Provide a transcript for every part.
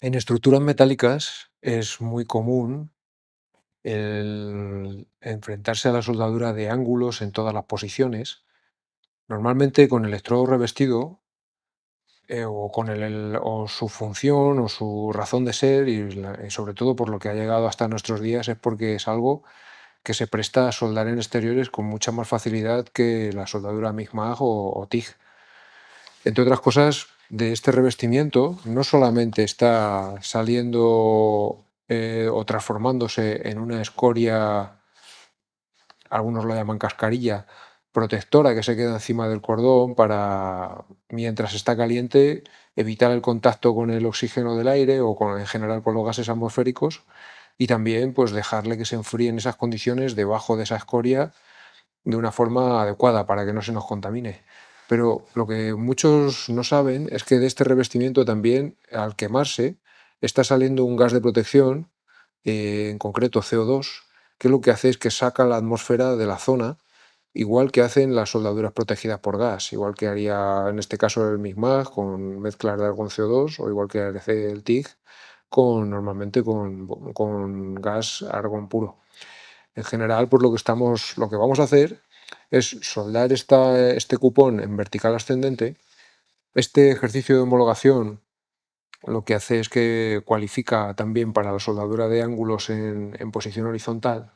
En estructuras metálicas es muy común el enfrentarse a la soldadura de ángulos en todas las posiciones, normalmente con electrodo revestido, o con o su función o su razón de ser, y sobre todo por lo que ha llegado hasta nuestros días, es porque es algo que se presta a soldar en exteriores con mucha más facilidad que la soldadura MIG-MAG o TIG. Entre otras cosas, de este revestimiento no solamente está saliendo o transformándose en una escoria, algunos lo llaman cascarilla, protectora que se queda encima del cordón para, mientras está caliente, evitar el contacto con el oxígeno del aire o en general con los gases atmosféricos, y también pues dejarle que se enfríe en esas condiciones debajo de esa escoria de una forma adecuada para que no se nos contamine. Pero lo que muchos no saben es que de este revestimiento también, al quemarse, está saliendo un gas de protección, en concreto CO2, que lo que hace es que saca la atmósfera de la zona, igual que hacen las soldaduras protegidas por gas, igual que haría en este caso el MIG-MAG con mezclas de argón CO2, o igual que hace el TIG normalmente con gas argón puro. En general, pues lo que vamos a hacer es soldar este cupón en vertical ascendente. Este ejercicio de homologación lo que hace es que cualifica también para la soldadura de ángulos en posición horizontal.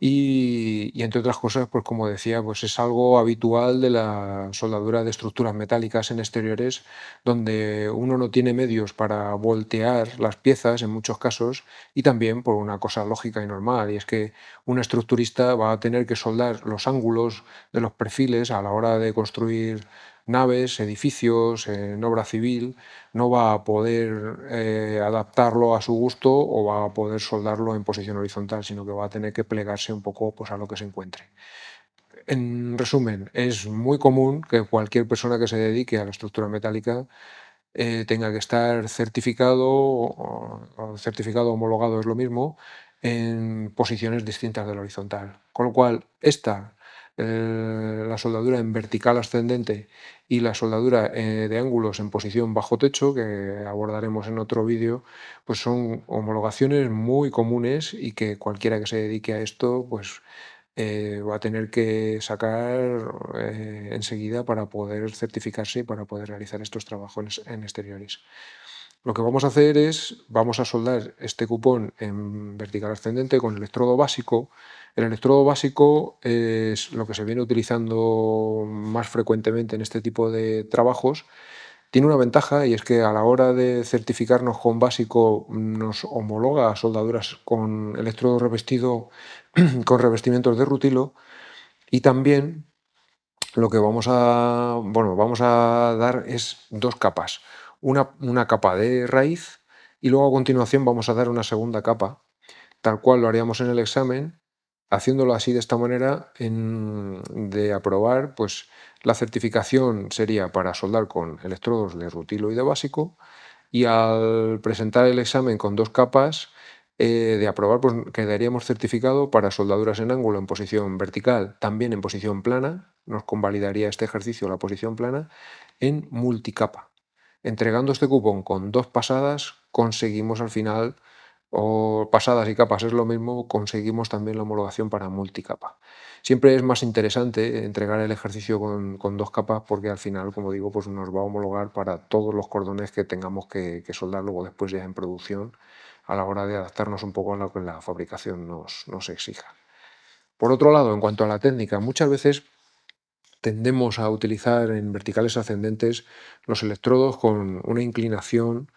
Y entre otras cosas, pues como decía, pues es algo habitual de la soldadura de estructuras metálicas en exteriores, donde uno no tiene medios para voltear las piezas en muchos casos, y también por una cosa lógica y normal, y es que un estructurista va a tener que soldar los ángulos de los perfiles a la hora de construir naves, edificios, en obra civil. No va a poder adaptarlo a su gusto o va a poder soldarlo en posición horizontal, sino que va a tener que plegarse un poco pues, a lo que se encuentre. En resumen, es muy común que cualquier persona que se dedique a la estructura metálica tenga que estar certificado o certificado homologado, es lo mismo, en posiciones distintas del horizontal. Con lo cual, la soldadura en vertical ascendente y la soldadura de ángulos en posición bajo techo, que abordaremos en otro vídeo, pues son homologaciones muy comunes y que cualquiera que se dedique a esto pues va a tener que sacar enseguida para poder certificarse y para poder realizar estos trabajos en exteriores. Lo que vamos a hacer es, vamos a soldar este cupón en vertical ascendente con electrodo básico. El electrodo básico es lo que se viene utilizando más frecuentemente en este tipo de trabajos. Tiene una ventaja, y es que a la hora de certificarnos con básico nos homologa soldaduras con electrodo revestido con revestimientos de rutilo, y también lo que vamos a dar es dos capas. Una capa de raíz, y luego a continuación vamos a dar una segunda capa, tal cual lo haríamos en el examen, haciéndolo así de esta manera. De aprobar, pues la certificación sería para soldar con electrodos de rutilo y de básico, y al presentar el examen con dos capas, de aprobar, pues quedaríamos certificado para soldaduras en ángulo en posición vertical, también en posición plana, nos convalidaría este ejercicio la posición plana, en multicapa. Entregando este cupón con dos pasadas, conseguimos al final, o pasadas y capas es lo mismo, conseguimos también la homologación para multicapa. Siempre es más interesante entregar el ejercicio con dos capas, porque al final, como digo, pues nos va a homologar para todos los cordones que tengamos que soldar luego después ya en producción, a la hora de adaptarnos un poco a lo que la fabricación nos exija. Por otro lado, en cuanto a la técnica, muchas veces tendemos a utilizar en verticales ascendentes los electrodos con una inclinación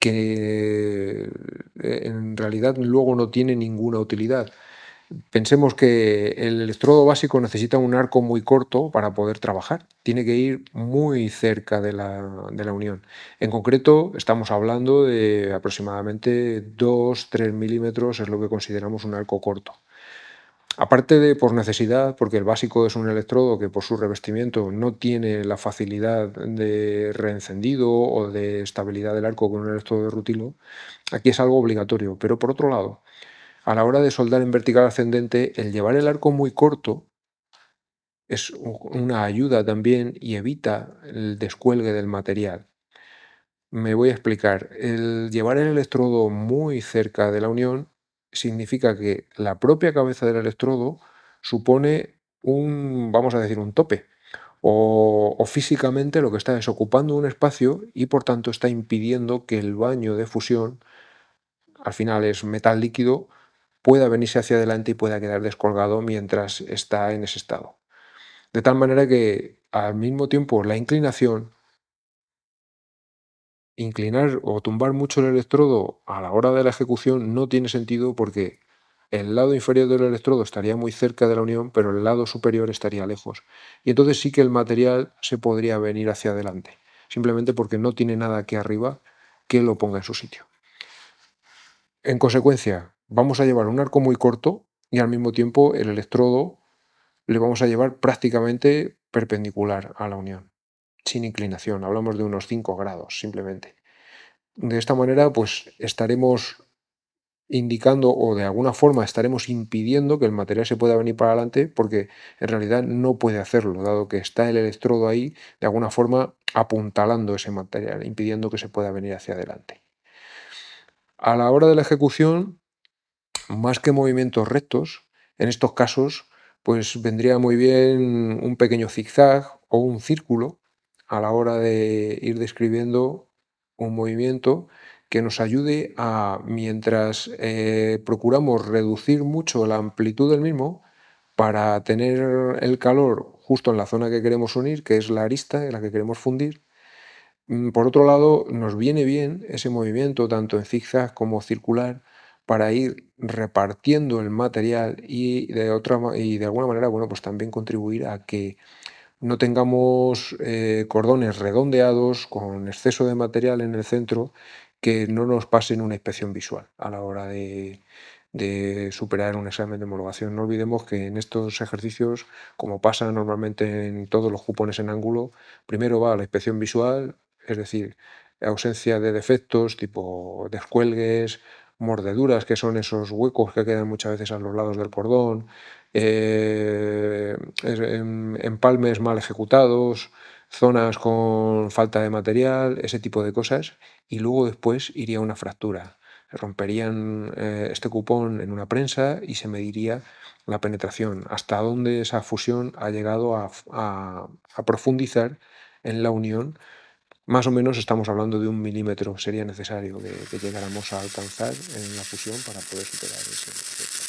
que en realidad luego no tiene ninguna utilidad. Pensemos que el electrodo básico necesita un arco muy corto para poder trabajar. Tiene que ir muy cerca de la unión. En concreto, estamos hablando de aproximadamente 2-3 milímetros, es lo que consideramos un arco corto. Aparte de por necesidad, porque el básico es un electrodo que por su revestimiento no tiene la facilidad de reencendido o de estabilidad del arco con un electrodo de rutilo, aquí es algo obligatorio. Pero por otro lado, a la hora de soldar en vertical ascendente, el llevar el arco muy corto es una ayuda también y evita el descuelgue del material. Me voy a explicar. El llevar el electrodo muy cerca de la unión significa que la propia cabeza del electrodo supone un, vamos a decir, un tope. O físicamente lo que está es ocupando un espacio y por tanto está impidiendo que el baño de fusión, al final es metal líquido, pueda venirse hacia adelante y pueda quedar descolgado mientras está en ese estado. De tal manera que al mismo tiempo la inclinar o tumbar mucho el electrodo a la hora de la ejecución no tiene sentido porque el lado inferior del electrodo estaría muy cerca de la unión, pero el lado superior estaría lejos. Y entonces sí que el material se podría venir hacia adelante, simplemente porque no tiene nada aquí arriba que lo ponga en su sitio. En consecuencia, vamos a llevar un arco muy corto y al mismo tiempo el electrodo le vamos a llevar prácticamente perpendicular a la unión, sin inclinación. Hablamos de unos 5 grados simplemente. De esta manera, pues estaremos indicando o de alguna forma estaremos impidiendo que el material se pueda venir para adelante porque en realidad no puede hacerlo, dado que está el electrodo ahí, de alguna forma apuntalando ese material, impidiendo que se pueda venir hacia adelante. A la hora de la ejecución, más que movimientos rectos, en estos casos, pues vendría muy bien un pequeño zigzag o un círculo a la hora de ir describiendo un movimiento que nos ayude a, mientras procuramos reducir mucho la amplitud del mismo, para tener el calor justo en la zona que queremos unir, que es la arista en la que queremos fundir. Por otro lado, nos viene bien ese movimiento, tanto en zigzag como circular, para ir repartiendo el material y de alguna manera, bueno, pues también contribuir a que no tengamos cordones redondeados con exceso de material en el centro que no nos pasen una inspección visual a la hora de superar un examen de homologación. No olvidemos que en estos ejercicios, como pasa normalmente en todos los cupones en ángulo, primero va la inspección visual, es decir, ausencia de defectos tipo descuelgues, mordeduras, que son esos huecos que quedan muchas veces a los lados del cordón, empalmes mal ejecutados, zonas con falta de material, ese tipo de cosas, y luego después iría una fractura. Romperían este cupón en una prensa y se mediría la penetración, hasta dónde esa fusión ha llegado a profundizar en la unión. Más o menos estamos hablando de 1 milímetro, sería necesario que llegáramos a alcanzar en la fusión para poder superar ese efecto.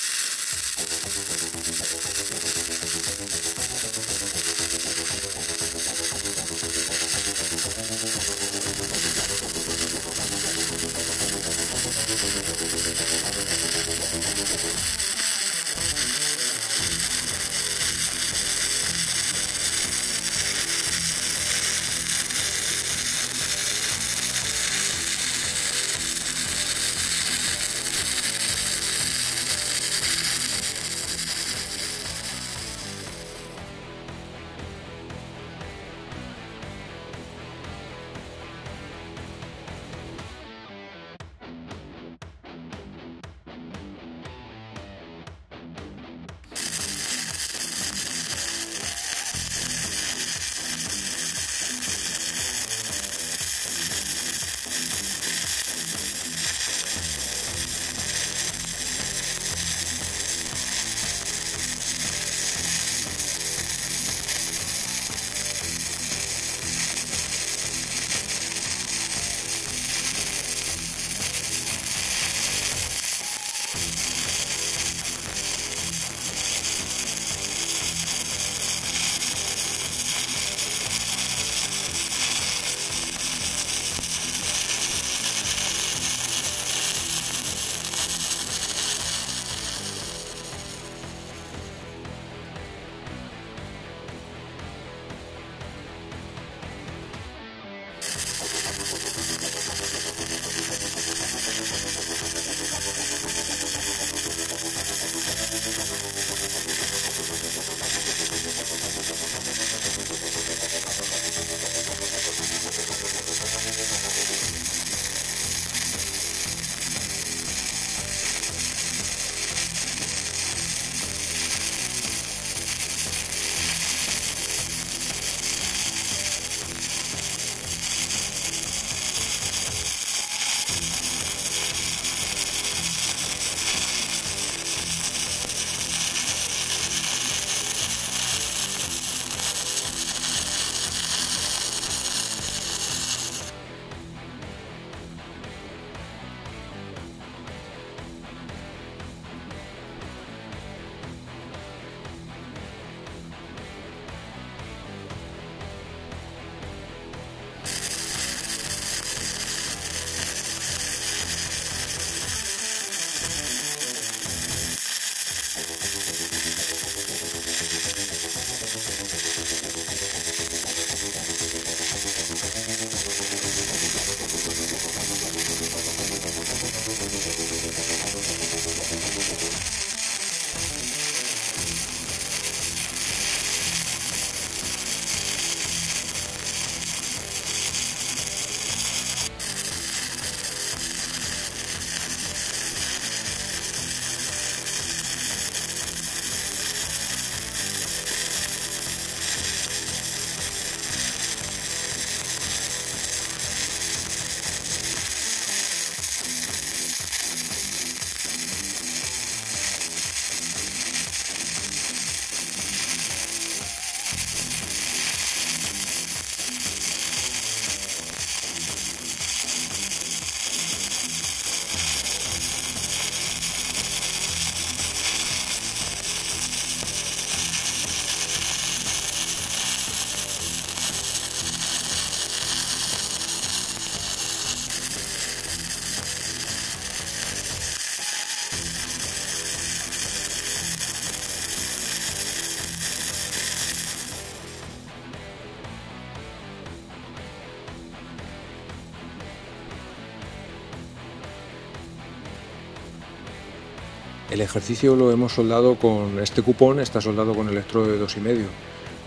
El ejercicio lo hemos soldado con este cupón, está soldado con electrodo de 2,5.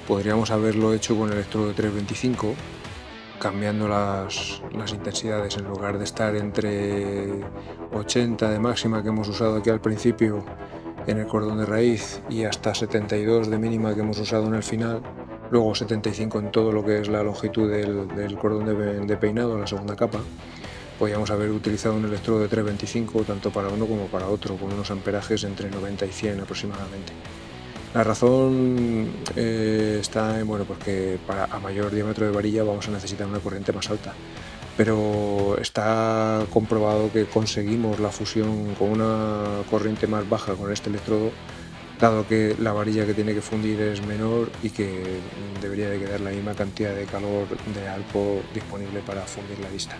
Podríamos haberlo hecho con electrodo de 3,25, cambiando las intensidades. En lugar de estar entre 80 de máxima que hemos usado aquí al principio en el cordón de raíz y hasta 72 de mínima que hemos usado en el final, luego 75 en todo lo que es la longitud del cordón de peinado, la segunda capa, podríamos haber utilizado un electrodo de 3,25 tanto para uno como para otro, con unos amperajes entre 90 y 100 aproximadamente. La razón está en, bueno, porque a mayor diámetro de varilla vamos a necesitar una corriente más alta, pero está comprobado que conseguimos la fusión con una corriente más baja con este electrodo, dado que la varilla que tiene que fundir es menor y que debería de quedar la misma cantidad de calor de arco disponible para fundir la vista.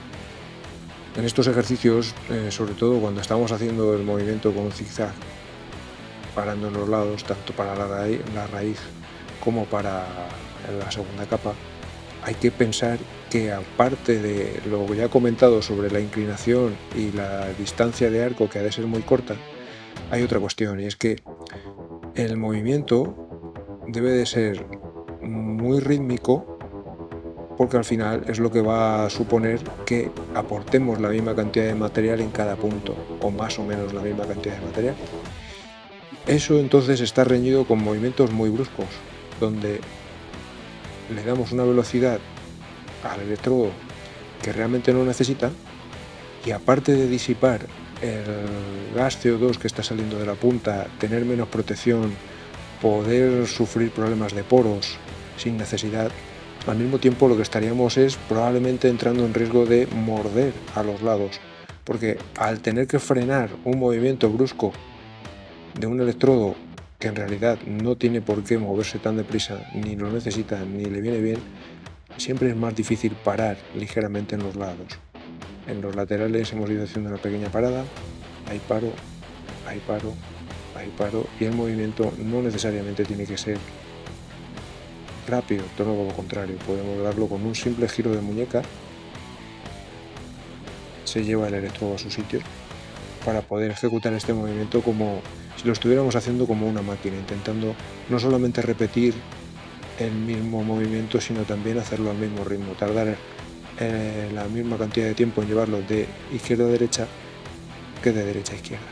En estos ejercicios, sobre todo cuando estamos haciendo el movimiento con un zigzag, parando en los lados, tanto para la raíz como para la segunda capa, hay que pensar que, aparte de lo ya comentado sobre la inclinación y la distancia de arco, que ha de ser muy corta, hay otra cuestión, y es que el movimiento debe de ser muy rítmico, porque al final es lo que va a suponer que aportemos la misma cantidad de material en cada punto, o más o menos la misma cantidad de material. Eso entonces está reñido con movimientos muy bruscos, donde le damos una velocidad al electrodo que realmente no necesita, y aparte de disipar el gas CO2 que está saliendo de la punta, tener menos protección, poder sufrir problemas de poros sin necesidad, al mismo tiempo lo que estaríamos es probablemente entrando en riesgo de morder a los lados, porque al tener que frenar un movimiento brusco de un electrodo que en realidad no tiene por qué moverse tan deprisa, ni lo necesita, ni le viene bien, siempre es más difícil parar ligeramente en los lados. En los laterales hemos ido haciendo una pequeña parada, ahí paro, ahí paro, ahí paro, y el movimiento no necesariamente tiene que ser rápido, todo lo contrario, podemos darlo con un simple giro de muñeca, se lleva el electrodo a su sitio, para poder ejecutar este movimiento como si lo estuviéramos haciendo como una máquina, intentando no solamente repetir el mismo movimiento, sino también hacerlo al mismo ritmo, tardar la misma cantidad de tiempo en llevarlo de izquierda a derecha que de derecha a izquierda.